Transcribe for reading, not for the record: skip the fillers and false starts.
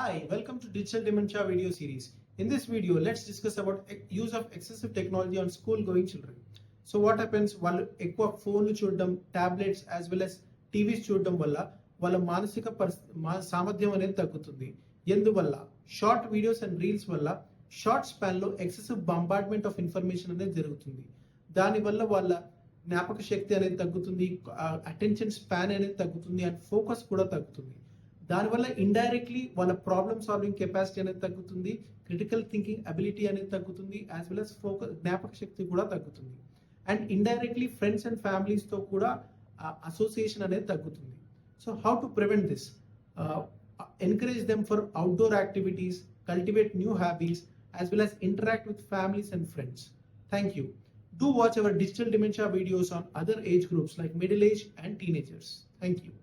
Hi, welcome to Digital Dementia video series. In this video, let's discuss about use of excessive technology on school-going children. So what happens వాళ్ళు ఎక్కువ ఫోన్లు చూడడం, tablets as well as TVs చూడడం వల్ల వాళ్ళ మానసిక సామర్థ్యం అనేది తగ్గుతుంది. ఎందువల్ల షార్ట్ వీడియోస్ అండ్ రీల్స్ వల్ల షార్ట్ స్పాన్ లో ఎక్సెసివ్ బంబార్డ్మెంట్ ఆఫ్ ఇన్ఫర్మేషన్ అనేది జరుగుతుంది. దానివల్ల వాళ్ళ జ్ఞాపక శక్తి అనేది తగ్గుతుంది, అటెన్షన్ స్పాన్ అనేది తగ్గుతుంది అండ్ ఫోకస్ కూడా తగ్గుతుంది. దానివల్ల ఇండైరెక్ట్లీ వాళ్ళ ప్రాబ్లమ్ సాల్వింగ్ కెపాసిటీ అనేది తగ్గుతుంది, క్రిటికల్ థింకింగ్ అబిలిటీ అనేది తగ్గుతుంది, యాజ్ వెల్ as ఫోకస్ జ్ఞాపక శక్తి కూడా తగ్గుతుంది. And indirectly friends and families తో కూడా అసోసియేషన్ అనేది తగ్గుతుంది. So how to prevent this? Encourage them for outdoor activities, cultivate new hobbies, as well as interact with families and friends. Thank you. Do watch our digital dementia videos on other age groups like middle age and teenagers. Thank you.